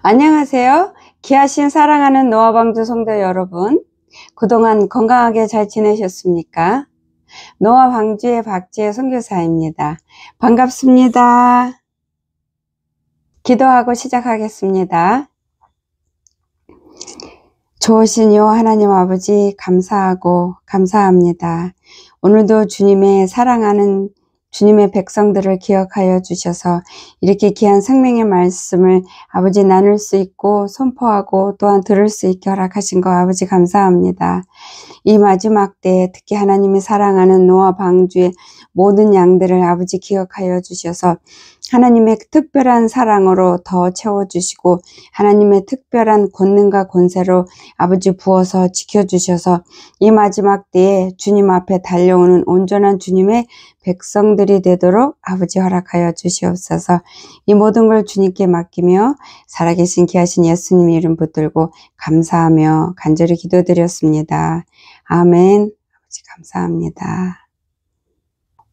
안녕하세요. 귀하신 사랑하는 노아방주 성도 여러분, 그동안 건강하게 잘 지내셨습니까? 노아방주의 박지혜 선교사입니다. 반갑습니다. 기도하고 시작하겠습니다. 좋으신 요 하나님 아버지 감사하고 감사합니다. 오늘도 주님의 사랑하는 주님의 백성들을 기억하여 주셔서 이렇게 귀한 생명의 말씀을 아버지 나눌 수 있고 선포하고 또한 들을 수 있게 허락하신 거 아버지 감사합니다. 이 마지막 때에 특히 하나님이 사랑하는 노아 방주의 모든 양들을 아버지 기억하여 주셔서 하나님의 특별한 사랑으로 더 채워주시고 하나님의 특별한 권능과 권세로 아버지 부어서 지켜주셔서 이 마지막 때에 주님 앞에 달려오는 온전한 주님의 백성들이 되도록 아버지 허락하여 주시옵소서. 이 모든 걸 주님께 맡기며 살아계신 귀하신 예수님 이름 붙들고 감사하며 간절히 기도드렸습니다. 아멘. 아버지 감사합니다.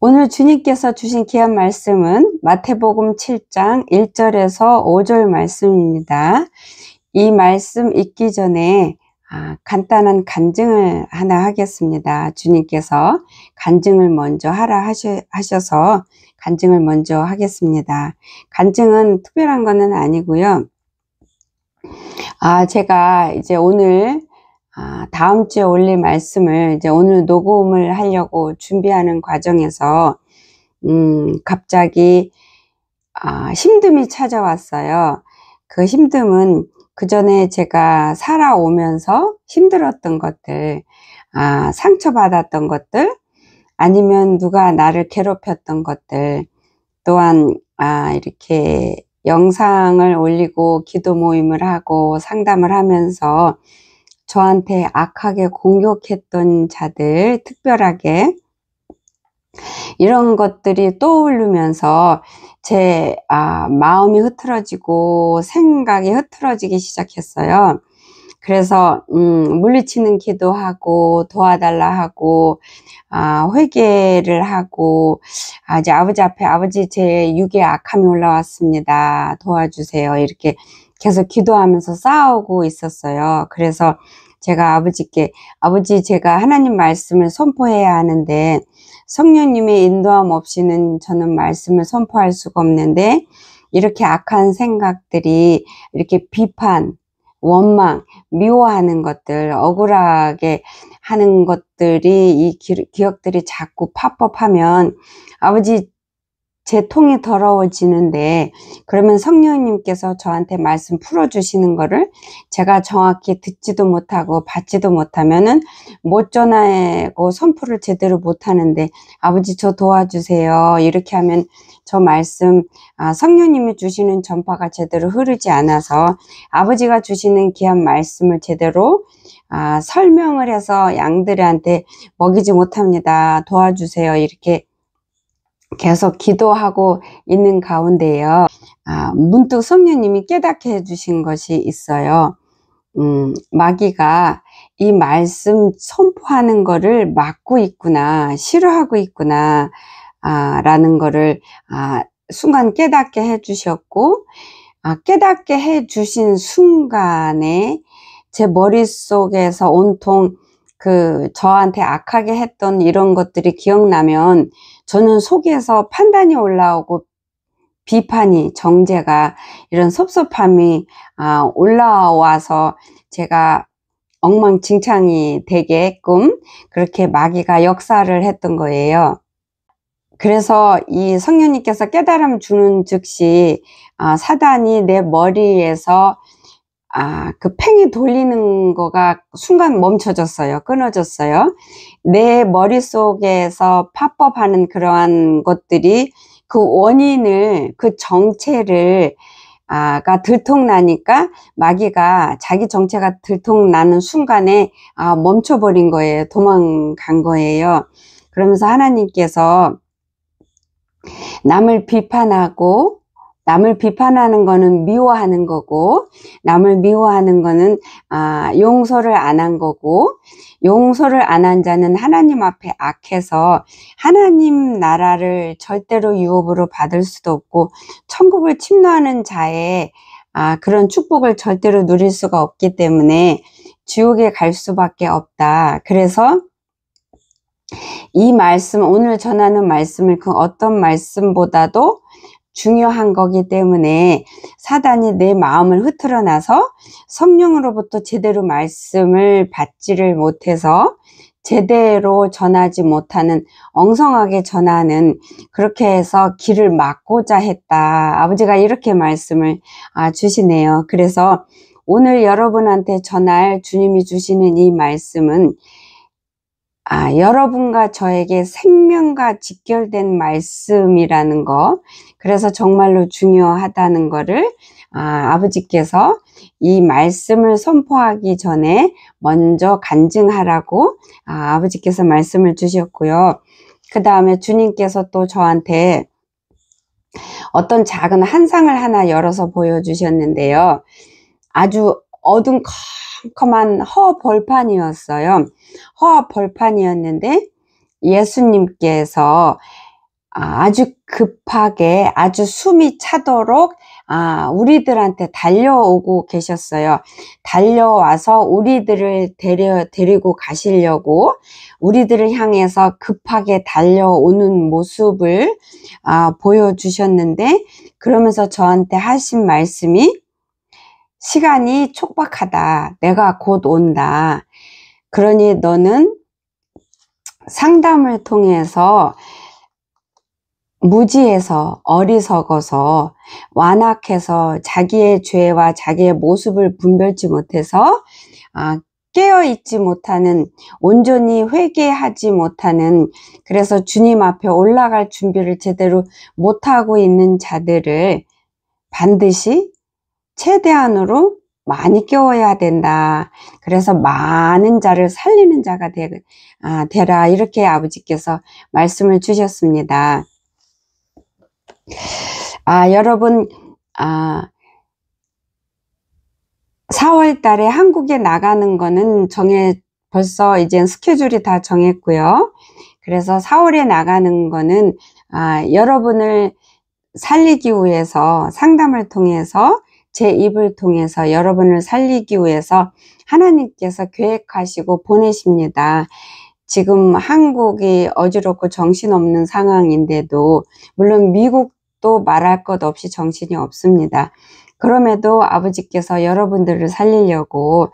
오늘 주님께서 주신 귀한 말씀은 마태복음 7장 1절에서 5절 말씀입니다. 이 말씀 읽기 전에 간단한 간증을 하나 하겠습니다. 주님께서 간증을 먼저 하라 하셔서 간증을 먼저 하겠습니다. 간증은 특별한 거는 아니고요. 제가 이제 오늘 다음 주에 올릴 말씀을 이제 오늘 녹음을 하려고 준비하는 과정에서 갑자기 힘듦이 찾아왔어요. 그 힘듦은 그 전에 제가 살아오면서 힘들었던 것들, 상처받았던 것들, 아니면 누가 나를 괴롭혔던 것들, 또한 이렇게 영상을 올리고 기도 모임을 하고 상담을 하면서 저한테 악하게 공격했던 자들, 특별하게 이런 것들이 떠오르면서 제 마음이 흐트러지고 생각이 흐트러지기 시작했어요. 그래서 물리치는 기도하고 도와달라 하고 회개를 하고 이제 아버지 앞에 아버지 제 육에 악함이 올라왔습니다. 도와주세요. 이렇게 계속 기도하면서 싸우고 있었어요. 그래서 제가 아버지께 아버지 제가 하나님 말씀을 선포해야 하는데 성령님의 인도함 없이는 저는 말씀을 선포할 수가 없는데 이렇게 악한 생각들이 이렇게 비판, 원망, 미워하는 것들, 억울하게 하는 것들이 이 기억들이 자꾸 팝업하면 아버지 제 통이 더러워지는데 그러면 성령님께서 저한테 말씀 풀어주시는 거를 제가 정확히 듣지도 못하고 받지도 못하면은 못 전하고 선포를 제대로 못하는데 아버지 저 도와주세요. 이렇게 하면 저 말씀 성령님이 주시는 전파가 제대로 흐르지 않아서 아버지가 주시는 귀한 말씀을 제대로 설명을 해서 양들한테 먹이지 못합니다. 도와주세요. 이렇게 계속 기도하고 있는 가운데요. 문득 성령님이 깨닫게 해주신 것이 있어요. 마귀가 이 말씀 선포하는 거를 막고 있구나, 싫어하고 있구나, 라는 거를 순간 깨닫게 해주셨고, 깨닫게 해주신 순간에 제 머릿속에서 온통 저한테 악하게 했던 이런 것들이 기억나면 저는 속에서 판단이 올라오고 비판이, 정죄가, 이런 섭섭함이 올라와서 제가 엉망진창이 되게끔 그렇게 마귀가 역사를 했던 거예요. 그래서 이 성령님께서 깨달음 주는 즉시 사단이 내 머리에서 그 팽이 돌리는 거가 순간 멈춰졌어요. 끊어졌어요. 내 머릿속에서 팝업하는 그러한 것들이 그 원인을, 그 정체를 가 들통나니까 마귀가 자기 정체가 들통나는 순간에 멈춰버린 거예요. 도망간 거예요. 그러면서 하나님께서 남을 비판하고 남을 비판하는 거는 미워하는 거고 남을 미워하는 거는 용서를 안 한 거고 용서를 안 한 자는 하나님 앞에 악해서 하나님 나라를 절대로 유업으로 받을 수도 없고 천국을 침노하는 자의 그런 축복을 절대로 누릴 수가 없기 때문에 지옥에 갈 수밖에 없다. 그래서 이 말씀, 오늘 전하는 말씀을 그 어떤 말씀보다도 중요한 거기 때문에 사단이 내 마음을 흐트러 놔서 성령으로부터 제대로 말씀을 받지를 못해서 제대로 전하지 못하는, 엉성하게 전하는, 그렇게 해서 길을 막고자 했다. 아버지가 이렇게 말씀을 주시네요. 그래서 오늘 여러분한테 전할 주님이 주시는 이 말씀은 여러분과 저에게 생명과 직결된 말씀이라는 거, 그래서 정말로 중요하다는 거를 아버지께서 이 말씀을 선포하기 전에 먼저 간증하라고 아버지께서 말씀을 주셨고요. 그 다음에 주님께서 또 저한테 어떤 작은 한상을 하나 열어서 보여주셨는데요. 아주 어두컴컴한 허벌판이었어요. 허벌판이었는데 예수님께서 아주 급하게, 아주 숨이 차도록 우리들한테 달려오고 계셨어요. 달려와서 우리들을 데리고 가시려고 우리들을 향해서 급하게 달려오는 모습을 보여주셨는데, 그러면서 저한테 하신 말씀이 시간이 촉박하다. 내가 곧 온다. 그러니 너는 상담을 통해서 무지해서, 어리석어서, 완악해서 자기의 죄와 자기의 모습을 분별치 못해서 깨어있지 못하는, 온전히 회개하지 못하는, 그래서 주님 앞에 올라갈 준비를 제대로 못하고 있는 자들을 반드시 최대한으로 많이 깨워야 된다. 그래서 많은 자를 살리는 자가 되라. 이렇게 아버지께서 말씀을 주셨습니다. 여러분, 4월 달에 한국에 나가는 거는 벌써 이제 스케줄이 다 정했고요. 그래서 4월에 나가는 거는 여러분을 살리기 위해서, 상담을 통해서, 제 입을 통해서 여러분을 살리기 위해서 하나님께서 계획하시고 보내십니다. 지금 한국이 어지럽고 정신없는 상황인데도, 물론 미국도 말할 것 없이 정신이 없습니다. 그럼에도 아버지께서 여러분들을 살리려고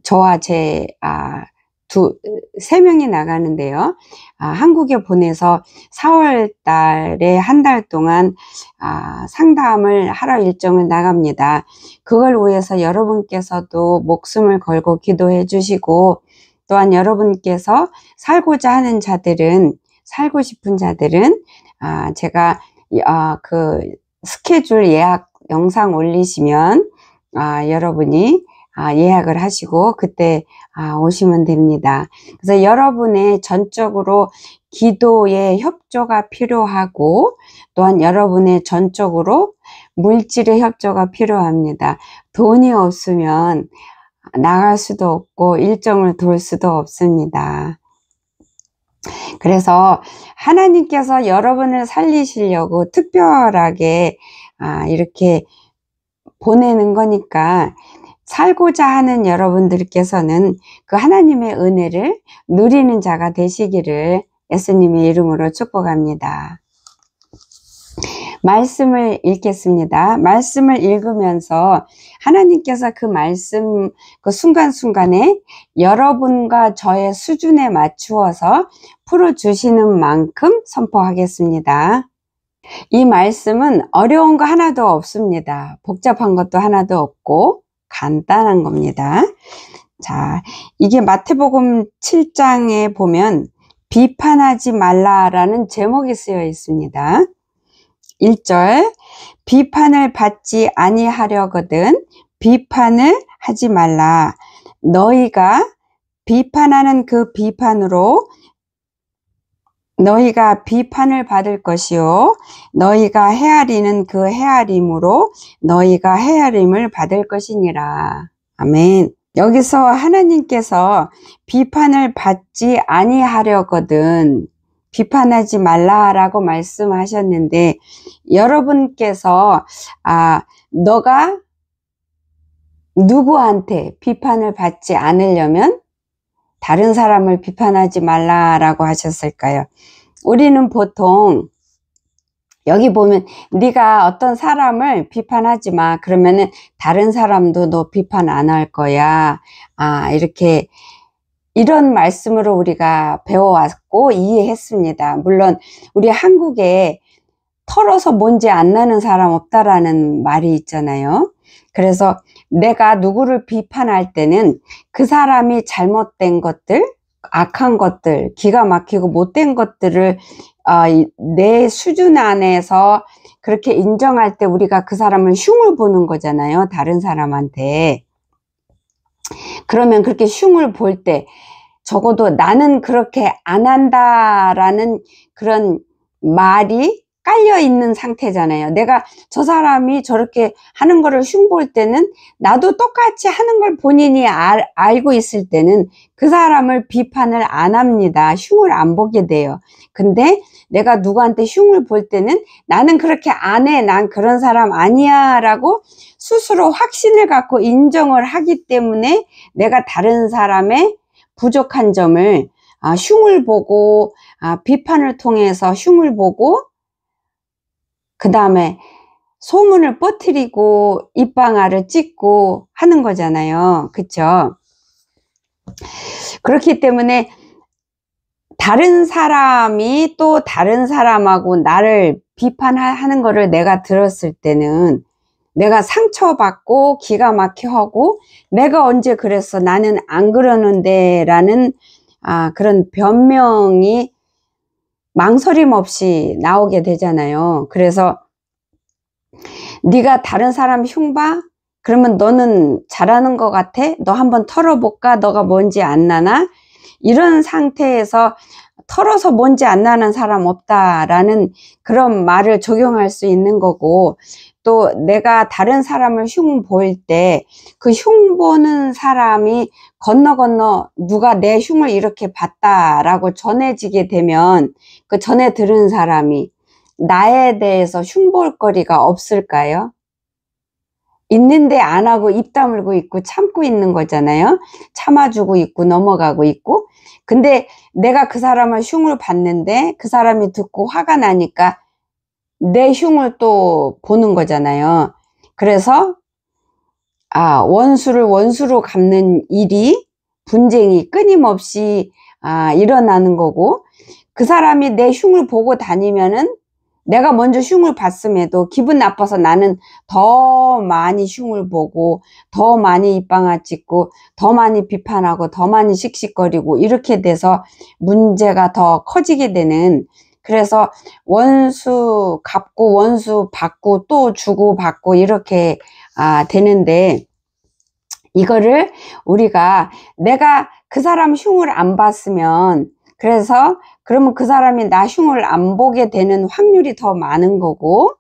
저와 제 세 명이 나가는데요. 한국에 보내서 4월 달에 한 달 동안 상담을 하러 일정을 나갑니다. 그걸 위해서 여러분께서도 목숨을 걸고 기도해 주시고, 또한 여러분께서 살고자 하는 자들은, 살고 싶은 자들은 제가 그 스케줄 예약 영상 올리시면 여러분이 예약을 하시고 그때 오시면 됩니다. 그래서 여러분의 전적으로 기도의 협조가 필요하고, 또한 여러분의 전적으로 물질의 협조가 필요합니다. 돈이 없으면 나갈 수도 없고 일정을 돌 수도 없습니다. 그래서 하나님께서 여러분을 살리시려고 특별하게 이렇게 보내는 거니까, 살고자 하는 여러분들께서는 그 하나님의 은혜를 누리는 자가 되시기를 예수님의 이름으로 축복합니다. 말씀을 읽겠습니다. 말씀을 읽으면서 하나님께서 그 말씀, 그 순간순간에 여러분과 저의 수준에 맞추어서 풀어주시는 만큼 선포하겠습니다. 이 말씀은 어려운 거 하나도 없습니다. 복잡한 것도 하나도 없고 간단한 겁니다. 자, 이게 마태복음 7장에 보면 비판하지 말라라는 제목이 쓰여 있습니다. 1절, 비판을 받지 아니하려거든 비판을 하지 말라. 너희가 비판하는 그 비판으로 너희가 비판을 받을 것이요, 너희가 헤아리는 그 헤아림으로 너희가 헤아림을 받을 것이니라. 아멘. 여기서 하나님께서 비판을 받지 아니하려거든 비판하지 말라라고 말씀하셨는데, 여러분께서 너가 누구한테 비판을 받지 않으려면 다른 사람을 비판하지 말라라고 하셨을까요? 우리는 보통 여기 보면 네가 어떤 사람을 비판하지 마. 그러면은 다른 사람도 너 비판 안 할 거야. 이렇게 이런 말씀으로 우리가 배워왔고 이해했습니다. 물론 우리 한국에 털어서 먼지 안 나는 사람 없다라는 말이 있잖아요. 그래서 내가 누구를 비판할 때는 그 사람이 잘못된 것들, 악한 것들, 기가 막히고 못된 것들을 내 수준 안에서 그렇게 인정할 때 우리가 그 사람을 흉을 보는 거잖아요. 다른 사람한테. 그러면 그렇게 흉을 볼 때 적어도 나는 그렇게 안 한다라는 그런 말이 깔려 있는 상태잖아요. 내가 저 사람이 저렇게 하는 거를 흉 볼 때는 나도 똑같이 하는 걸 본인이 알고 있을 때는 그 사람을 비판을 안 합니다. 흉을 안 보게 돼요. 근데 내가 누구한테 흉을 볼 때는 나는 그렇게 안 해. 난 그런 사람 아니야 라고 스스로 확신을 갖고 인정을 하기 때문에 내가 다른 사람의 부족한 점을 흉을 보고 비판을 통해서 흉을 보고 그 다음에 소문을 퍼뜨리고 입방아를 찍고 하는 거잖아요. 그쵸? 그렇기 때문에 다른 사람이 또 다른 사람하고 나를 비판하는 거를 내가 들었을 때는 내가 상처받고 기가 막혀 하고 내가 언제 그랬어? 나는 안 그러는데 라는 그런 변명이 망설임 없이 나오게 되잖아요. 그래서 네가 다른 사람 흉 봐? 그러면 너는 잘하는 것 같아? 너 한번 털어볼까? 너가 뭔지 안 나나? 이런 상태에서 털어서 뭔지 안 나는 사람 없다라는 그런 말을 적용할 수 있는 거고, 또 내가 다른 사람을 흉 보일 때 그 흉 보는 사람이 건너 누가 내 흉을 이렇게 봤다라고 전해지게 되면 그 전에 들은 사람이 나에 대해서 흉 볼 거리가 없을까요? 있는데 안 하고 입 다물고 있고 참고 있는 거잖아요. 참아주고 있고 넘어가고 있고. 근데 내가 그 사람을 흉을 봤는데 그 사람이 듣고 화가 나니까 내 흉을 또 보는 거잖아요. 그래서 원수를 원수로 갚는 일이 분쟁이 끊임없이 일어나는 거고, 그 사람이 내 흉을 보고 다니면은 내가 먼저 흉을 봤음에도 기분 나빠서 나는 더 많이 흉을 보고 더 많이 입방아 찍고 더 많이 비판하고 더 많이 씩씩거리고 이렇게 돼서 문제가 더 커지게 되는, 그래서 원수 갚고 원수 받고 또 주고 받고 이렇게 되는데, 이거를 우리가 내가 그 사람 흉을 안 봤으면 그래서 그러면 그 사람이 나 흉을 안 보게 되는 확률이 더 많은 거고,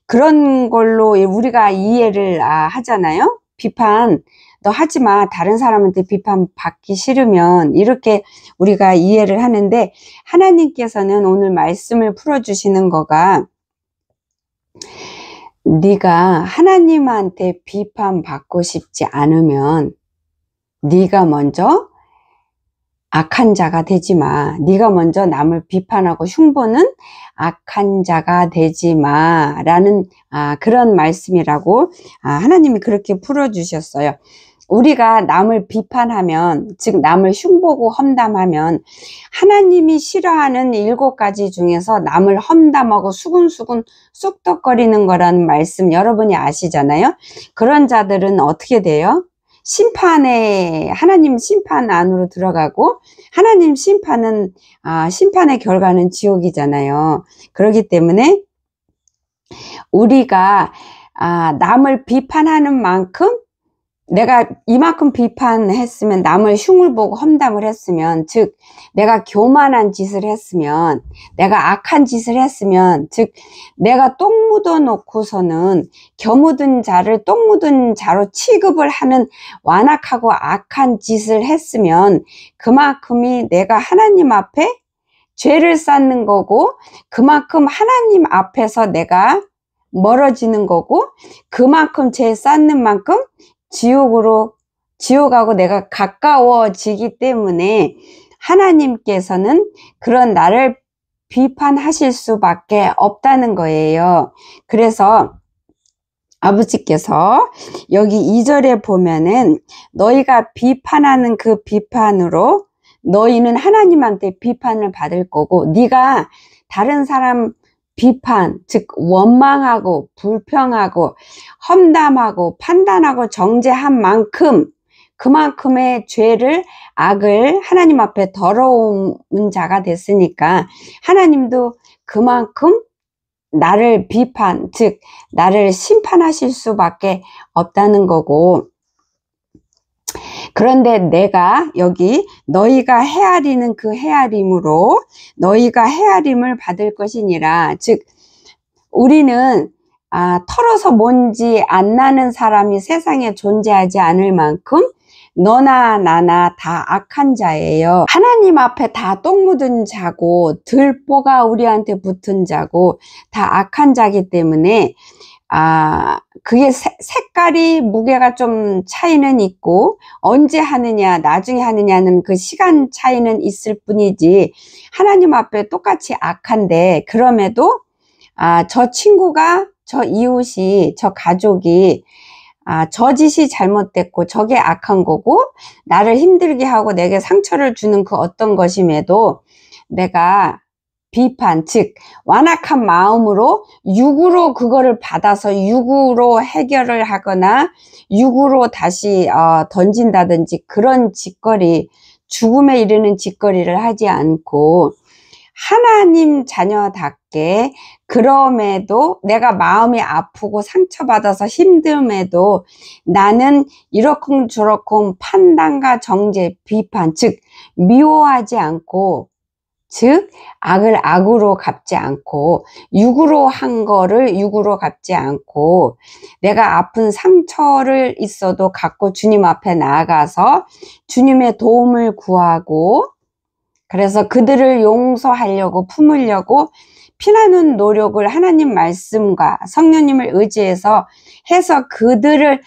그런 걸로 우리가 이해를 하잖아요. 비판 너 하지 마. 다른 사람한테 비판 받기 싫으면, 이렇게 우리가 이해를 하는데, 하나님께서는 오늘 말씀을 풀어주시는 거가 네가 하나님한테 비판 받고 싶지 않으면 네가 먼저 악한 자가 되지 마. 네가 먼저 남을 비판하고 흉보는 악한 자가 되지 마 라는 그런 말씀이라고 하나님이 그렇게 풀어주셨어요. 우리가 남을 비판하면, 즉 남을 흉보고 험담하면 하나님이 싫어하는 7가지 중에서 남을 험담하고 수근수근 쑥덕거리는 거라는 말씀 여러분이 아시잖아요. 그런 자들은 어떻게 돼요? 하나님 심판 안으로 들어가고, 하나님 심판은 심판의 결과는 지옥이잖아요. 그렇기 때문에 우리가 남을 비판하는 만큼, 내가 이만큼 비판했으면, 남을 흉을 보고 험담을 했으면, 즉 내가 교만한 짓을 했으면, 내가 악한 짓을 했으면, 즉 내가 똥 묻어 놓고서는 겨 묻은 자를 똥 묻은 자로 취급을 하는 완악하고 악한 짓을 했으면 그만큼이 내가 하나님 앞에 죄를 쌓는 거고, 그만큼 하나님 앞에서 내가 멀어지는 거고, 그만큼 죄 쌓는 만큼 지옥하고 내가 가까워지기 때문에 하나님께서는 그런 나를 비판하실 수밖에 없다는 거예요. 그래서 아버지께서 여기 2절에 보면은 너희가 비판하는 그 비판으로 너희는 하나님한테 비판을 받을 거고, 네가 다른 사람 비판, 즉 원망하고 불평하고 험담하고 판단하고 정죄한 만큼 그만큼의 죄를, 악을 하나님 앞에 더러운 자가 됐으니까 하나님도 그만큼 나를 비판, 즉 나를 심판하실 수밖에 없다는 거고, 그런데 내가 여기 너희가 헤아리는 그 헤아림으로 너희가 헤아림을 받을 것이니라. 즉 우리는 털어서 먼지 안 나는 사람이 세상에 존재하지 않을 만큼 너나 나나 다 악한 자예요. 하나님 앞에 다 똥 묻은 자고 들보가 우리한테 붙은 자고 다 악한 자기 때문에 그게 색깔이, 무게가 좀 차이는 있고 언제 하느냐 나중에 하느냐는 그 시간 차이는 있을 뿐이지 하나님 앞에 똑같이 악한데, 그럼에도 저 친구가, 저 이웃이, 저 가족이 저 짓이 잘못됐고 저게 악한 거고 나를 힘들게 하고 내게 상처를 주는 그 어떤 것임에도 내가 비판, 즉 완악한 마음으로 육으로 그거를 받아서 육으로 해결을 하거나 육으로 다시 던진다든지 그런 짓거리, 죽음에 이르는 짓거리를 하지 않고 하나님 자녀답게, 그럼에도 내가 마음이 아프고 상처받아서 힘듦에도 나는 이러쿵저러쿵 판단과 정죄, 비판, 즉 미워하지 않고, 즉 악을 악으로 갚지 않고 육으로 한 거를 육으로 갚지 않고, 내가 아픈 상처를 있어도 갖고 주님 앞에 나아가서 주님의 도움을 구하고, 그래서 그들을 용서하려고 품으려고 피나는 노력을 하나님 말씀과 성령님을 의지해서 해서 그들을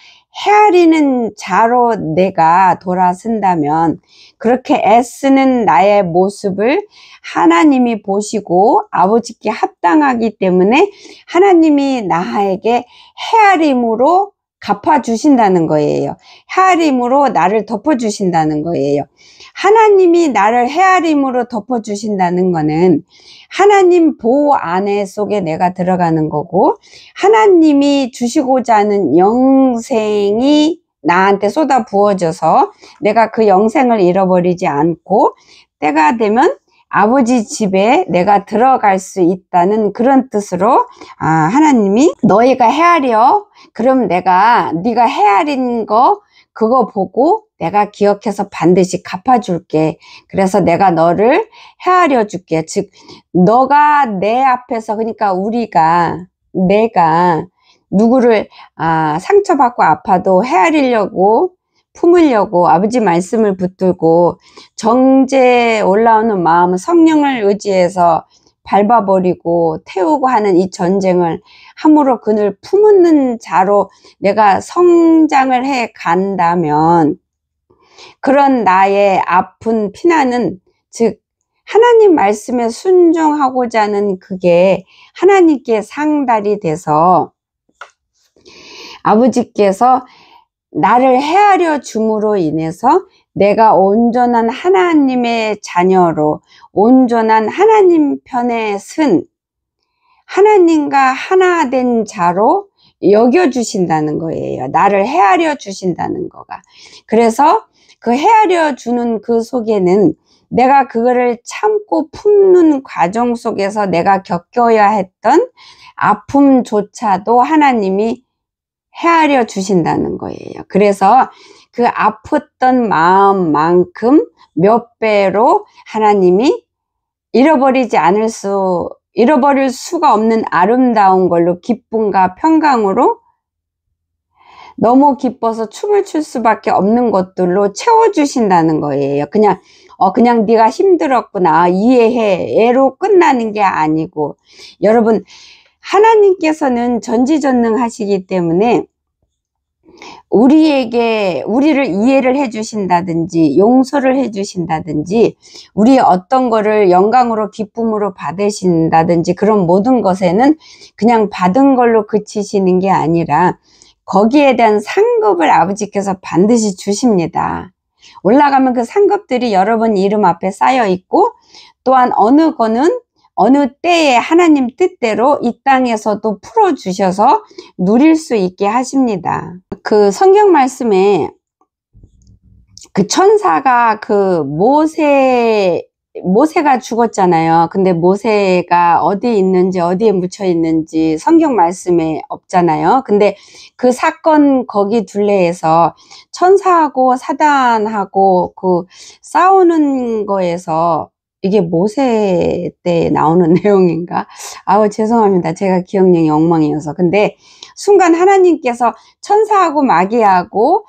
헤아리는 자로 내가 돌아선다면, 그렇게 애쓰는 나의 모습을 하나님이 보시고 아버지께 합당하기 때문에 하나님이 나에게 헤아림으로 갚아주신다는 거예요. 헤아림으로 나를 덮어주신다는 거예요. 하나님이 나를 헤아림으로 덮어주신다는 거는 하나님 보호 안에 속에 내가 들어가는 거고, 하나님이 주시고자 하는 영생이 나한테 쏟아 부어져서 내가 그 영생을 잃어버리지 않고 때가 되면 아버지 집에 내가 들어갈 수 있다는 그런 뜻으로 하나님이 너희가 헤아려, 그럼 내가 네가 헤아린 거 그거 보고 내가 기억해서 반드시 갚아줄게. 그래서 내가 너를 헤아려 줄게. 즉 너가 내 앞에서, 그러니까 내가 누구를 상처받고 아파도 헤아리려고 품으려고 아버지 말씀을 붙들고 정죄 올라오는 마음은 성령을 의지해서 밟아버리고 태우고 하는 이 전쟁을 함으로 그늘 품는 자로 내가 성장을 해 간다면, 그런 나의 아픈 피나는, 즉 하나님 말씀에 순종하고자 하는 그게 하나님께 상달이 돼서 아버지께서 나를 헤아려 줌으로 인해서 내가 온전한 하나님의 자녀로, 온전한 하나님 편에 선 하나님과 하나 된 자로 여겨주신다는 거예요. 나를 헤아려 주신다는 거가. 그래서 그 헤아려 주는 그 속에는 내가 그거를 참고 품는 과정 속에서 내가 겪어야 했던 아픔조차도 하나님이 헤아려 주신다는 거예요. 그래서 그 아팠던 마음만큼 몇 배로 하나님이 잃어버릴 수가 없는 아름다운 걸로, 기쁨과 평강으로 너무 기뻐서 춤을 출 수밖에 없는 것들로 채워주신다는 거예요. 그냥 네가 힘들었구나, 이해해, 애로 끝나는 게 아니고. 여러분, 하나님께서는 전지전능하시기 때문에 우리를 이해를 해 주신다든지 용서를 해 주신다든지 우리 어떤 거를 영광으로 기쁨으로 받으신다든지 그런 모든 것에는 그냥 받은 걸로 그치시는 게 아니라 거기에 대한 상급을 아버지께서 반드시 주십니다. 올라가면 그 상급들이 여러분 이름 앞에 쌓여 있고, 또한 어느 거는 어느 때에 하나님 뜻대로 이 땅에서도 풀어주셔서 누릴 수 있게 하십니다. 그 성경 말씀에 그 천사가 그 모세가 죽었잖아요. 근데 모세가 어디 있는지 어디에 묻혀 있는지 성경 말씀에 없잖아요. 근데 그 사건 거기 둘레에서 천사하고 사단하고 그 싸우는 거에서 이게 모세 때 나오는 내용인가? 아우 죄송합니다. 제가 기억력이 엉망이어서. 근데 순간 하나님께서 천사하고 마귀하고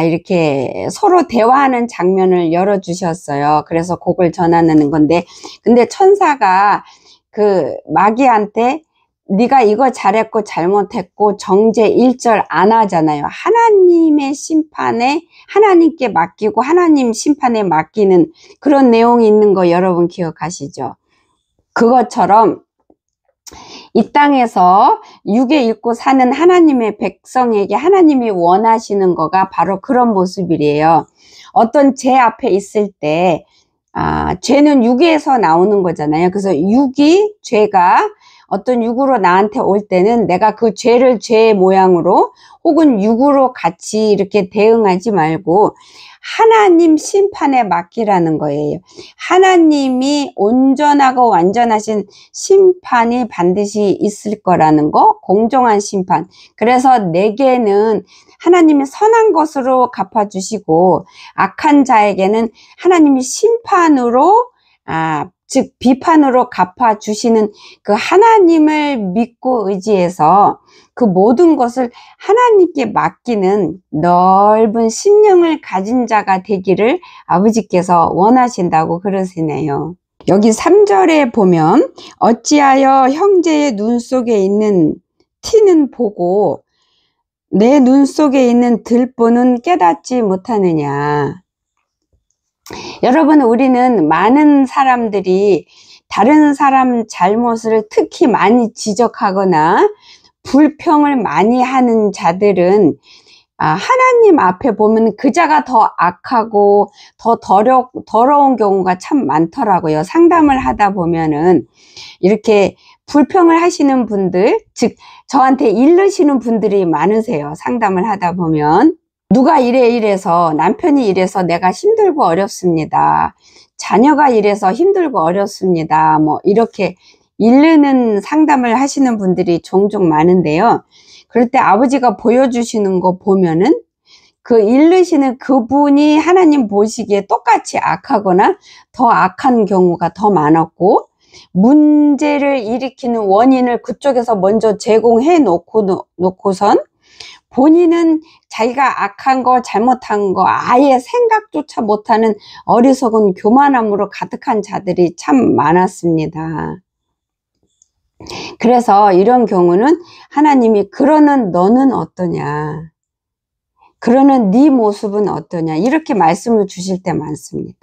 이렇게 서로 대화하는 장면을 열어주셨어요. 그래서 곡을 전하는 건데, 근데 천사가 그 마귀한테 네가 이거 잘했고 잘못했고 정죄 1절 안 하잖아요. 하나님의 심판에 하나님께 맡기고 하나님 심판에 맡기는 그런 내용이 있는 거 여러분 기억하시죠? 그것처럼 이 땅에서 육에 있고 사는 하나님의 백성에게 하나님이 원하시는 거가 바로 그런 모습이래요. 어떤 죄 앞에 있을 때 죄는 육에서 나오는 거잖아요. 그래서 죄가 어떤 육으로 나한테 올 때는 내가 그 죄를 죄의 모양으로 혹은 육으로 같이 이렇게 대응하지 말고 하나님 심판에 맡기라는 거예요. 하나님이 온전하고 완전하신 심판이 반드시 있을 거라는 거, 공정한 심판. 그래서 내게는 하나님이 선한 것으로 갚아주시고 악한 자에게는 하나님이 심판으로 즉 비판으로 갚아주시는 그 하나님을 믿고 의지해서 그 모든 것을 하나님께 맡기는 넓은 심령을 가진 자가 되기를 아버지께서 원하신다고 그러시네요. 여기 3절에 보면 어찌하여 형제의 눈 속에 있는 티는 보고 내 눈 속에 있는 들보는 깨닫지 못하느냐. 여러분, 우리는 많은 사람들이 다른 사람 잘못을 특히 많이 지적하거나 불평을 많이 하는 자들은 하나님 앞에 보면 그 자가 더 악하고 더 더러운 경우가 참 많더라고요. 상담을 하다 보면은 이렇게 불평을 하시는 분들, 즉 저한테 이르시는 분들이 많으세요. 상담을 하다 보면 누가 이래서 남편이 이래서 내가 힘들고 어렵습니다. 자녀가 이래서 힘들고 어렵습니다. 뭐 이렇게 이르는 상담을 하시는 분들이 종종 많은데요. 그럴 때 아버지가 보여주시는 거 보면은 그 이르시는 그분이 하나님 보시기에 똑같이 악하거나 더 악한 경우가 더 많았고, 문제를 일으키는 원인을 그쪽에서 먼저 제공해 놓고선 본인은 자기가 악한 거 잘못한 거 아예 생각조차 못하는 어리석은 교만함으로 가득한 자들이 참 많았습니다. 그래서 이런 경우는 하나님이 그러는 너는 어떠냐, 그러는 네 모습은 어떠냐 이렇게 말씀을 주실 때 많습니다.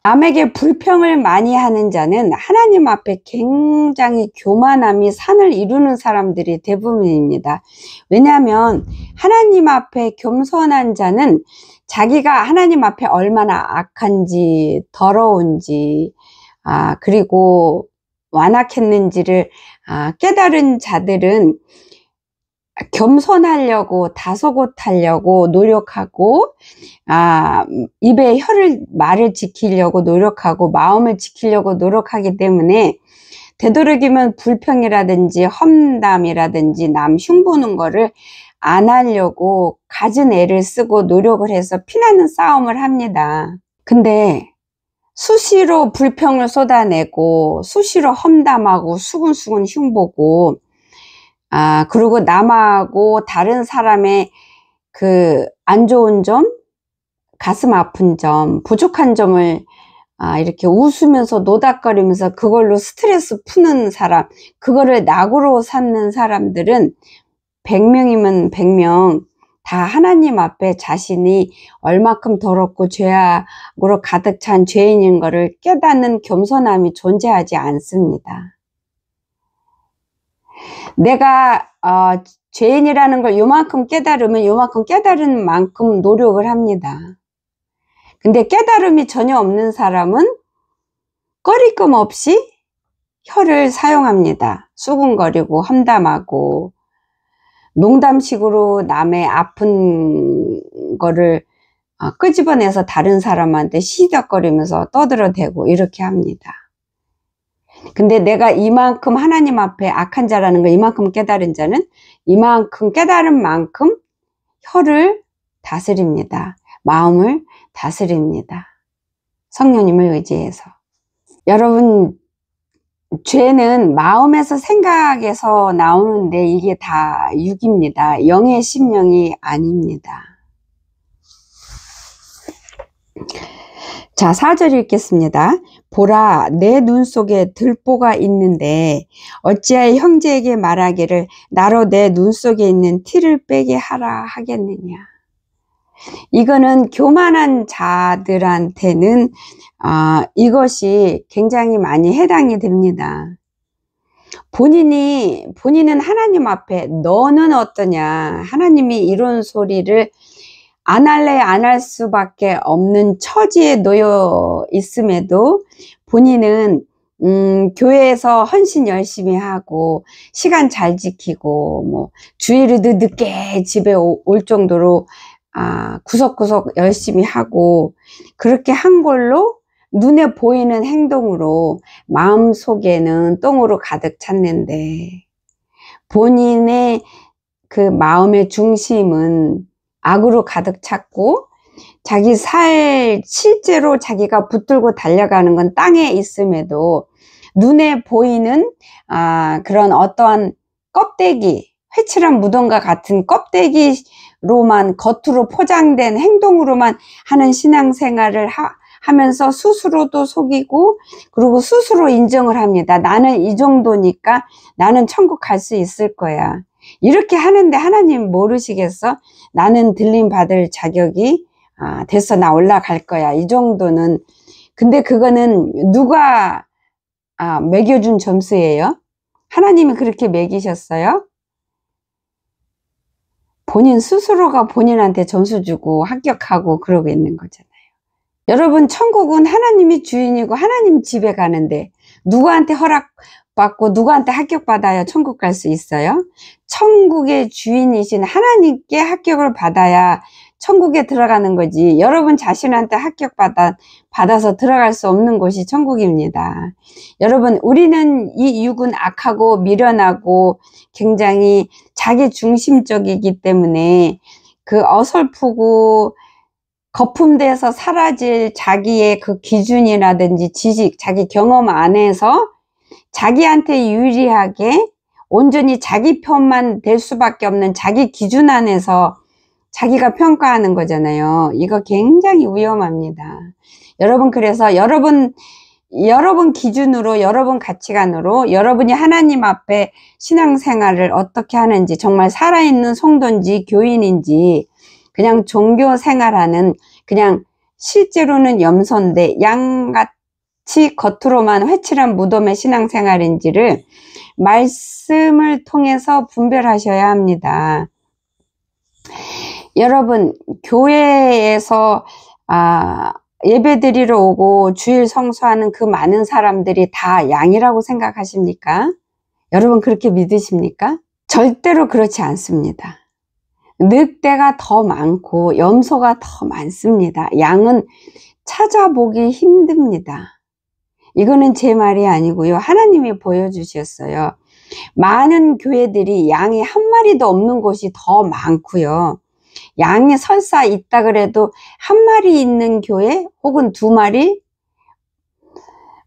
남에게 불평을 많이 하는 자는 하나님 앞에 굉장히 교만함이 산을 이루는 사람들이 대부분입니다. 왜냐하면 하나님 앞에 겸손한 자는 자기가 하나님 앞에 얼마나 악한지 더러운지 그리고 완악했는지를 깨달은 자들은 겸손하려고 다소곳하려고 노력하고 입에 말을 지키려고 노력하고 마음을 지키려고 노력하기 때문에 되도록이면 불평이라든지 험담이라든지 남 흉보는 거를 안 하려고 갖은 애를 쓰고 노력을 해서 피나는 싸움을 합니다. 근데 수시로 불평을 쏟아내고 수시로 험담하고 수근수근 흉보고 그리고 남하고 다른 사람의 그 안 좋은 점, 가슴 아픈 점, 부족한 점을 이렇게 웃으면서 노닥거리면서 그걸로 스트레스 푸는 사람, 그거를 낙으로 삼는 사람들은 100명이면 100명 다 하나님 앞에 자신이 얼마큼 더럽고 죄악으로 가득 찬 죄인인 것을 깨닫는 겸손함이 존재하지 않습니다. 내가 죄인이라는 걸 요만큼 깨달으면 요만큼 깨달은 만큼 노력을 합니다. 근데 깨달음이 전혀 없는 사람은 꺼리낌 없이 혀를 사용합니다. 수군거리고 험담하고 농담식으로 남의 아픈 거를 끄집어내서 다른 사람한테 시덕거리면서 떠들어대고 이렇게 합니다. 근데 내가 이만큼 하나님 앞에 악한 자라는 거 이만큼 깨달은 자는 이만큼 깨달은 만큼 혀를 다스립니다. 마음을 다스립니다. 성령님을 의지해서. 여러분, 죄는 마음에서 생각에서 나오는데 이게 다 육입니다. 영의 심령이 아닙니다. 자, 4절 읽겠습니다. 보라, 내 눈 속에 들보가 있는데 어찌하여 형제에게 말하기를 나로 내 눈 속에 있는 티를 빼게 하라 하겠느냐. 이거는 교만한 자들한테는 이것이 굉장히 많이 해당이 됩니다. 본인은 하나님 앞에 너는 어떠냐, 하나님이 이런 소리를 안 할래 안 할 수밖에 없는 처지에 놓여 있음에도 본인은 교회에서 헌신 열심히 하고 시간 잘 지키고 뭐 주일에도 늦게 집에 올 정도로 구석구석 열심히 하고 그렇게 한 걸로 눈에 보이는 행동으로 마음속에는 똥으로 가득 찼는데 본인의 그 마음의 중심은 악으로 가득 찼고 자기 실제로 자기가 붙들고 달려가는 건 땅에 있음에도 눈에 보이는 그런 어떠한 껍데기, 회칠한 무덤과 같은 껍데기로만 겉으로 포장된 행동으로만 하는 신앙생활을 하면서 스스로도 속이고 그리고 스스로 인정을 합니다. 나는 이 정도니까 나는 천국 갈 수 있을 거야. 이렇게 하는데 하나님 모르시겠어? 나는 들림 받을 자격이 됐어. 나 올라갈 거야. 이 정도는. 근데 그거는 누가 매겨준 점수예요? 하나님이 그렇게 매기셨어요? 본인 스스로가 본인한테 점수 주고 합격하고 그러고 있는 거잖아요. 여러분, 천국은 하나님이 주인이고 하나님 집에 가는데 누구한테 허락받고 누구한테 합격받아야 천국 갈 수 있어요? 천국의 주인이신 하나님께 합격을 받아야 천국에 들어가는 거지. 여러분 자신한테 합격받아서 들어갈 수 없는 곳이 천국입니다. 여러분, 우리는 이 육은 악하고 미련하고 굉장히 자기 중심적이기 때문에 그 어설프고 거품돼서 사라질 자기의 그 기준이라든지 지식, 자기 경험 안에서 자기한테 유리하게 온전히 자기 편만 될 수밖에 없는 자기 기준 안에서 자기가 평가하는 거잖아요. 이거 굉장히 위험합니다. 여러분, 그래서 여러분 기준으로, 여러분 가치관으로 여러분이 하나님 앞에 신앙생활을 어떻게 하는지, 정말 살아있는 성도인지 교인인지, 그냥 종교 생활하는, 그냥 실제로는 염소인데 양같이 겉으로만 회칠한 무덤의 신앙생활인지를 말씀을 통해서 분별하셔야 합니다. 여러분, 교회에서 예배드리러 오고 주일 성수하는 그 많은 사람들이 다 양이라고 생각하십니까? 여러분, 그렇게 믿으십니까? 절대로 그렇지 않습니다. 늑대가 더 많고 염소가 더 많습니다. 양은 찾아보기 힘듭니다. 이거는 제 말이 아니고요. 하나님이 보여주셨어요. 많은 교회들이 양이 한 마리도 없는 곳이 더 많고요. 양이 설사 있다 그래도 한 마리 있는 교회 혹은 두 마리,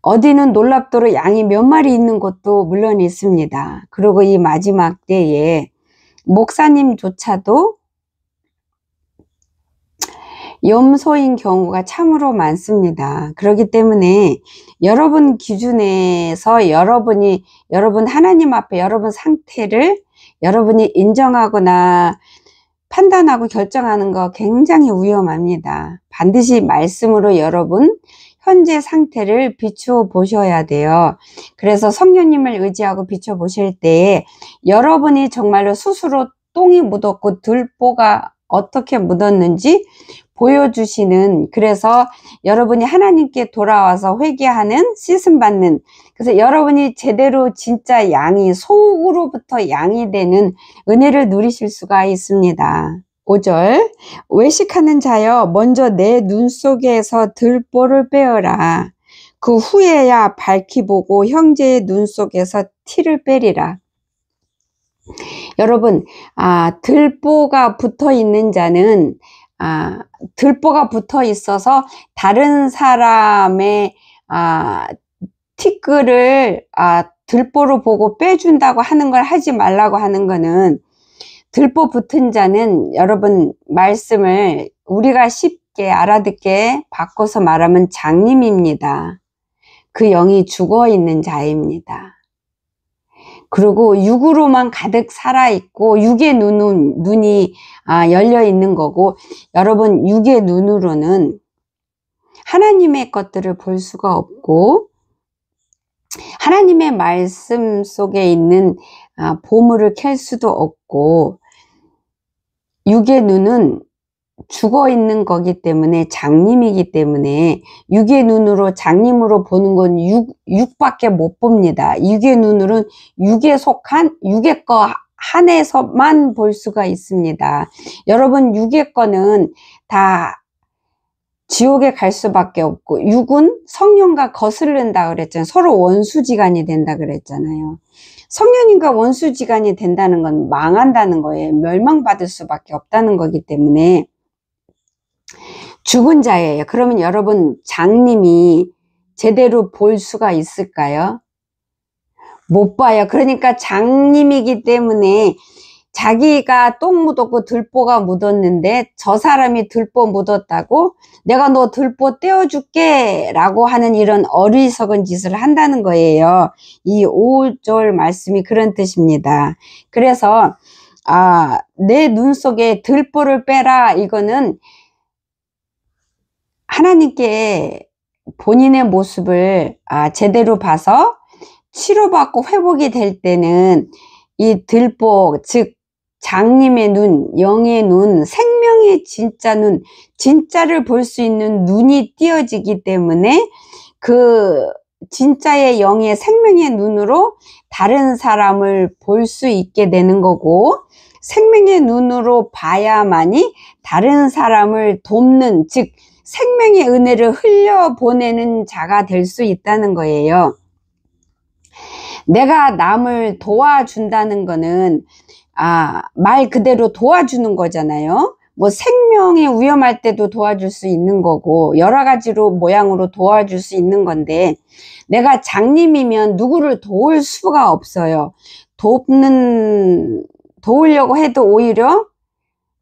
어디는 놀랍도록 양이 몇 마리 있는 곳도 물론 있습니다. 그리고 이 마지막 때에 목사님조차도 염소인 경우가 참으로 많습니다. 그렇기 때문에 여러분 기준에서 여러분 하나님 앞에 여러분 상태를 여러분이 인정하거나 판단하고 결정하는 거 굉장히 위험합니다. 반드시 말씀으로 여러분 현재 상태를 비추어 보셔야 돼요. 그래서 성령님을 의지하고 비춰 보실 때 여러분이 정말로 스스로 똥이 묻었고 들보가 어떻게 묻었는지 보여주시는, 그래서 여러분이 하나님께 돌아와서 회개하는, 씻음 받는, 그래서 여러분이 제대로 진짜 양이, 속으로부터 양이 되는 은혜를 누리실 수가 있습니다. 5절, 외식하는 자여 먼저 내 눈 속에서 들보를 빼어라. 그 후에야 밝히 보고 형제의 눈 속에서 티를 빼리라. 여러분, 들보가 붙어 있는 자는 들보가 붙어 있어서 다른 사람의 티끌을 들보로 보고 빼준다고 하는 걸 하지 말라고 하는 거는, 들보 붙은 자는 여러분 말씀을 우리가 쉽게 알아듣게 바꿔서 말하면 장님입니다. 그 영이 죽어 있는 자입니다. 그리고 육으로만 가득 살아있고 육의 눈이 열려 있는 거고, 여러분 육의 눈으로는 하나님의 것들을 볼 수가 없고 하나님의 말씀 속에 있는 보물을 캘 수도 없고, 육의 눈은 죽어 있는 거기 때문에, 장님이기 때문에 육의 눈으로 장님으로 보는 건 육밖에 못 봅니다. 육의 눈으로는 육에 속한 육의 거 한에서만 볼 수가 있습니다. 여러분 육의 거는 다 지옥에 갈 수밖에 없고, 육은 성령과 거슬른다 그랬잖아요. 서로 원수지간이 된다 그랬잖아요. 성령님과 원수지간이 된다는 건 망한다는 거예요. 멸망받을 수밖에 없다는 거기 때문에 죽은 자예요. 그러면 여러분 장님이 제대로 볼 수가 있을까요? 못 봐요. 그러니까 장님이기 때문에 자기가 똥 묻었고 들보가 묻었는데 저 사람이 들보 묻었다고 내가 너 들보 떼어줄게 라고 하는 이런 어리석은 짓을 한다는 거예요. 이 5절 말씀이 그런 뜻입니다. 그래서 내 눈 속에 들보를 빼라, 이거는 하나님께 본인의 모습을 제대로 봐서 치료받고 회복이 될 때는 이 들보, 즉 장님의 눈, 영의 눈, 생명의 진짜 눈, 진짜를 볼 수 있는 눈이 띄어지기 때문에 그 진짜의 영의 생명의 눈으로 다른 사람을 볼 수 있게 되는 거고, 생명의 눈으로 봐야만이 다른 사람을 돕는, 즉 생명의 은혜를 흘려보내는 자가 될 수 있다는 거예요. 내가 남을 도와준다는 거는 말 그대로 도와주는 거잖아요. 뭐 생명이 위험할 때도 도와줄 수 있는 거고 여러 가지로 모양으로 도와줄 수 있는 건데, 내가 장님이면 누구를 도울 수가 없어요. 도우려고 해도 오히려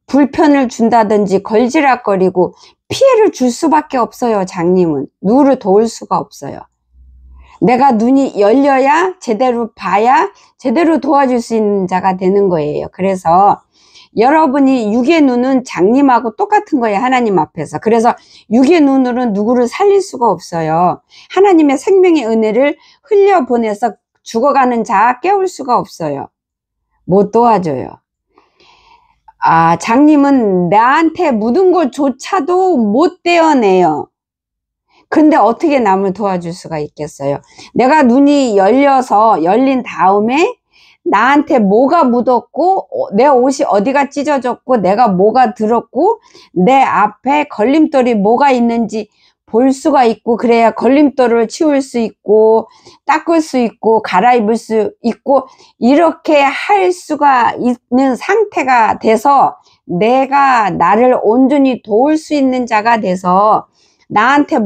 불편을 준다든지 걸지락거리고 피해를 줄 수밖에 없어요. 장님은 누구를 도울 수가 없어요. 내가 눈이 열려야, 제대로 봐야 제대로 도와줄 수 있는 자가 되는 거예요. 그래서 여러분이 육의 눈은 장님하고 똑같은 거예요. 하나님 앞에서. 그래서 육의 눈으로는 누구를 살릴 수가 없어요. 하나님의 생명의 은혜를 흘려보내서 죽어가는 자 깨울 수가 없어요. 못 도와줘요. 장님은 나한테 묻은 것조차도 못 떼어내요. 근데 어떻게 남을 도와줄 수가 있겠어요? 내가 눈이 열린 다음에 나한테 뭐가 묻었고 내 옷이 어디가 찢어졌고 내가 뭐가 들었고 내 앞에 걸림돌이 뭐가 있는지 볼 수가 있고, 그래야 걸림돌을 치울 수 있고 닦을 수 있고 갈아입을 수 있고 이렇게 할 수가 있는 상태가 돼서 내가 나를 온전히 도울 수 있는 자가 돼서 나한테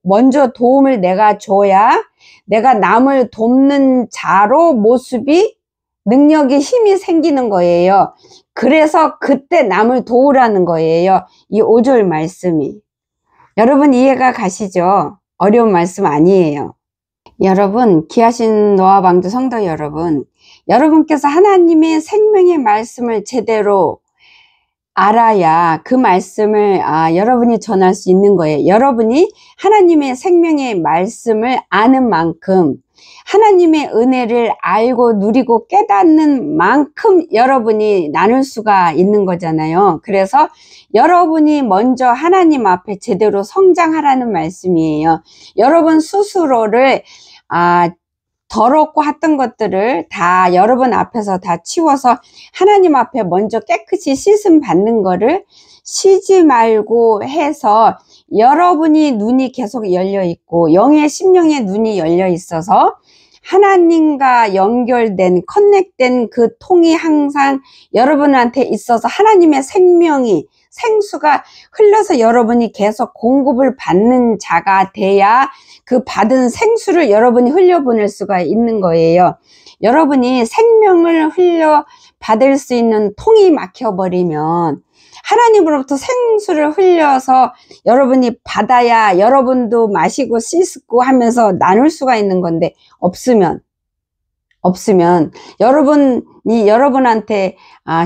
먼저 도움을 내가 줘야 내가 남을 돕는 자로 모습이, 능력이, 힘이 생기는 거예요. 그래서 그때 남을 도우라는 거예요. 이 5절 말씀이. 여러분 이해가 가시죠? 어려운 말씀 아니에요. 여러분, 귀하신 노아 방주 성도 여러분, 여러분께서 하나님의 생명의 말씀을 제대로 알아야 그 말씀을 여러분이 전할 수 있는 거예요. 여러분이 하나님의 생명의 말씀을 아는 만큼, 하나님의 은혜를 알고 누리고 깨닫는 만큼 여러분이 나눌 수가 있는 거잖아요. 그래서 여러분이 먼저 하나님 앞에 제대로 성장하라는 말씀이에요. 여러분 스스로를 더럽고 했던 것들을 다 여러분 앞에서 다 치워서 하나님 앞에 먼저 깨끗이 씻음 받는 거를 쉬지 말고 해서 여러분이 눈이 계속 열려 있고 영의 심령의 눈이 열려 있어서 하나님과 연결된 커넥된 그 통이 항상 여러분한테 있어서 하나님의 생수가 흘러서 여러분이 계속 공급을 받는 자가 돼야 그 받은 생수를 여러분이 흘려보낼 수가 있는 거예요. 여러분이 생명을 흘려 받을 수 있는 통이 막혀버리면 하나님으로부터 생수를 흘려서 여러분이 받아야 여러분도 마시고 씻고 하면서 나눌 수가 있는 건데 없으면 여러분이 여러분한테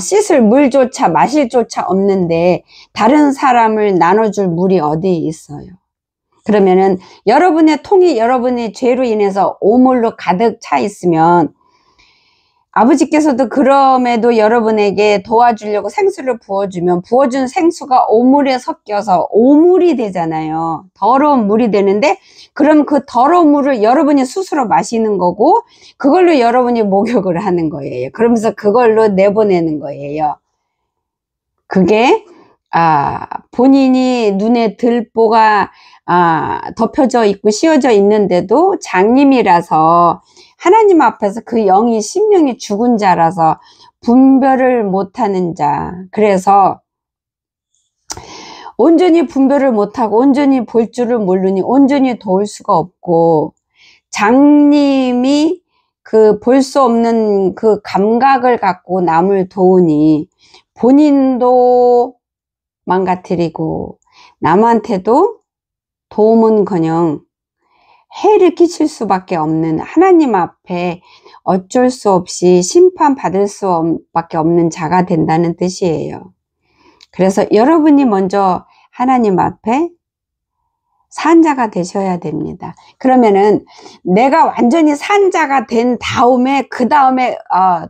씻을 물조차 마실 조차 없는데 다른 사람을 나눠줄 물이 어디 있어요? 그러면은 여러분의 통이 여러분의 죄로 인해서 오물로 가득 차 있으면 아버지께서도 그럼에도 여러분에게 도와주려고 생수를 부어주면 부어준 생수가 오물에 섞여서 오물이 되잖아요. 더러운 물이 되는데 그럼 그 더러운 물을 여러분이 스스로 마시는 거고 그걸로 여러분이 목욕을 하는 거예요. 그러면서 그걸로 내보내는 거예요. 그게 본인이 눈에 들보가 덮여져 있고 씌워져 있는데도 장님이라서 하나님 앞에서 그 영이 심령이 죽은 자라서 분별을 못하는 자. 그래서 온전히 분별을 못하고 온전히 볼 줄을 모르니 온전히 도울 수가 없고 장님이 그 볼 수 없는 그 감각을 갖고 남을 도우니 본인도 망가뜨리고 남한테도 도움은커녕 해를 끼칠 수밖에 없는 하나님 앞에 어쩔 수 없이 심판받을 수밖에 없는 자가 된다는 뜻이에요. 그래서 여러분이 먼저 하나님 앞에 산 자가 되셔야 됩니다. 그러면은 내가 완전히 산 자가 된 다음에 그 다음에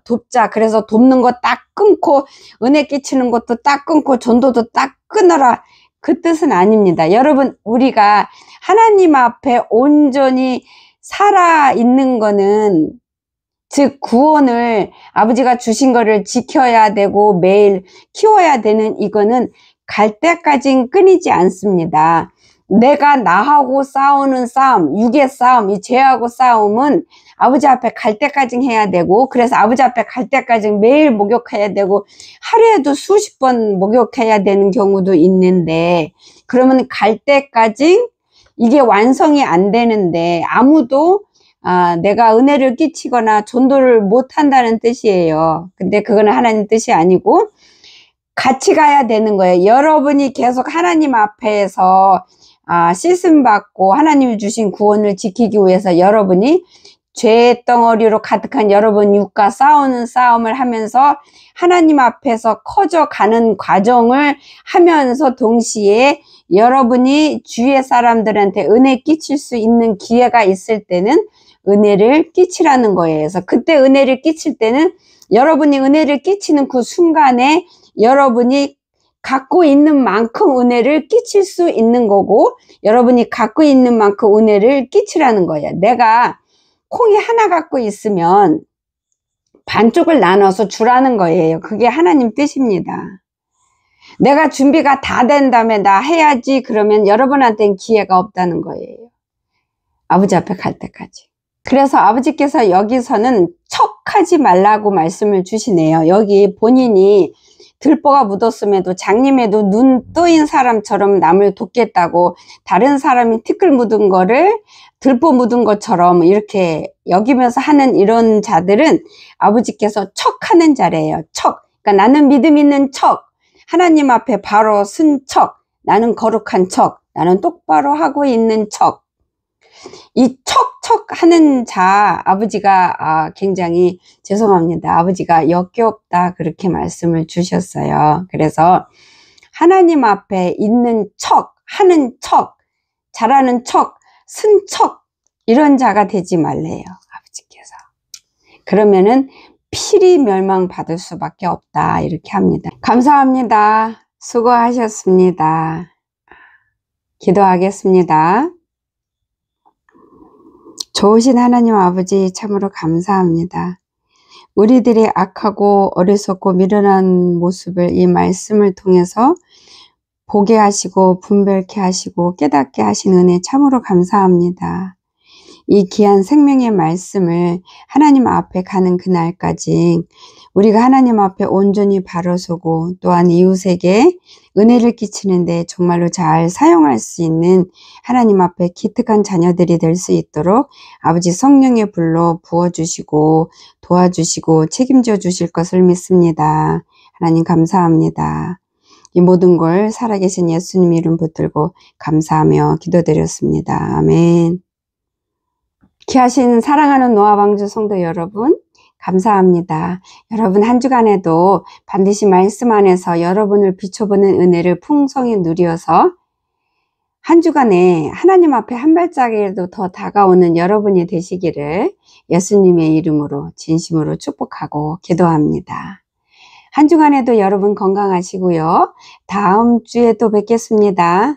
돕자. 그래서 돕는 거 딱 끊고 은혜 끼치는 것도 딱 끊고 전도도 딱 끊어라. 그 뜻은 아닙니다. 여러분 우리가 하나님 앞에 온전히 살아있는 거는 즉 구원을 아버지가 주신 거를 지켜야 되고 매일 키워야 되는 이거는 갈 때까지는 끊이지 않습니다. 내가 나하고 싸우는 싸움, 육의 싸움, 이 죄하고 싸움은 아버지 앞에 갈 때까지 해야 되고 그래서 아버지 앞에 갈 때까지 매일 목욕해야 되고 하루에도 수십 번 목욕해야 되는 경우도 있는데 그러면 갈 때까지 이게 완성이 안 되는데 아무도 내가 은혜를 끼치거나 전도를 못한다는 뜻이에요. 근데 그거는 하나님 뜻이 아니고 같이 가야 되는 거예요. 여러분이 계속 하나님 앞에서 씻음 받고 하나님이 주신 구원을 지키기 위해서 여러분이 죄덩어리로 가득한 여러분 육과 싸우는 싸움을 하면서 하나님 앞에서 커져가는 과정을 하면서 동시에 여러분이 주위의 사람들한테 은혜 끼칠 수 있는 기회가 있을 때는 은혜를 끼치라는 거예요. 그래서 그때 은혜를 끼칠 때는 여러분이 은혜를 끼치는 그 순간에 여러분이 갖고 있는 만큼 은혜를 끼칠 수 있는 거고 여러분이 갖고 있는 만큼 은혜를 끼치라는 거예요. 내가 콩이 하나 갖고 있으면 반쪽을 나눠서 주라는 거예요. 그게 하나님 뜻입니다. 내가 준비가 다 된 다음에 나 해야지 그러면 여러분한테는 기회가 없다는 거예요. 아버지 앞에 갈 때까지. 그래서 아버지께서 여기서는 척하지 말라고 말씀을 주시네요. 여기 본인이 들보가 묻었음에도 장님에도 눈 뜨인 사람처럼 남을 돕겠다고 다른 사람이 티끌 묻은 거를 들보 묻은 것처럼 이렇게 여기면서 하는 이런 자들은 아버지께서 척하는 자래요. 척. 그러니까 나는 믿음 있는 척, 하나님 앞에 바로 쓴 척, 나는 거룩한 척, 나는 똑바로 하고 있는 척. 이 척척 하는 자, 아버지가 굉장히 죄송합니다. 아버지가 역겹다 그렇게 말씀을 주셨어요. 그래서 하나님 앞에 있는 척, 하는 척, 잘하는 척, 쓴 척, 이런 자가 되지 말래요, 아버지께서. 그러면은 필히 멸망받을 수밖에 없다 이렇게 합니다. 감사합니다. 수고하셨습니다. 기도하겠습니다. 좋으신 하나님 아버지 참으로 감사합니다. 우리들의 악하고 어리석고 미련한 모습을 이 말씀을 통해서 보게 하시고 분별케 하시고 깨닫게 하신 은혜 참으로 감사합니다. 이 귀한 생명의 말씀을 하나님 앞에 가는 그날까지 우리가 하나님 앞에 온전히 바로 서고 또한 이웃에게 은혜를 끼치는데 정말로 잘 사용할 수 있는 하나님 앞에 기특한 자녀들이 될 수 있도록 아버지 성령의 불로 부어주시고 도와주시고 책임져 주실 것을 믿습니다. 하나님 감사합니다. 이 모든 걸 살아계신 예수님 이름 붙들고 감사하며 기도드렸습니다. 아멘. 귀하신 사랑하는 노아방주 성도 여러분, 감사합니다. 여러분 한 주간에도 반드시 말씀 안에서 여러분을 비춰보는 은혜를 풍성히 누려서 한 주간에 하나님 앞에 한 발짝이라도 더 다가오는 여러분이 되시기를 예수님의 이름으로 진심으로 축복하고 기도합니다. 한 주간에도 여러분 건강하시고요. 다음 주에 또 뵙겠습니다.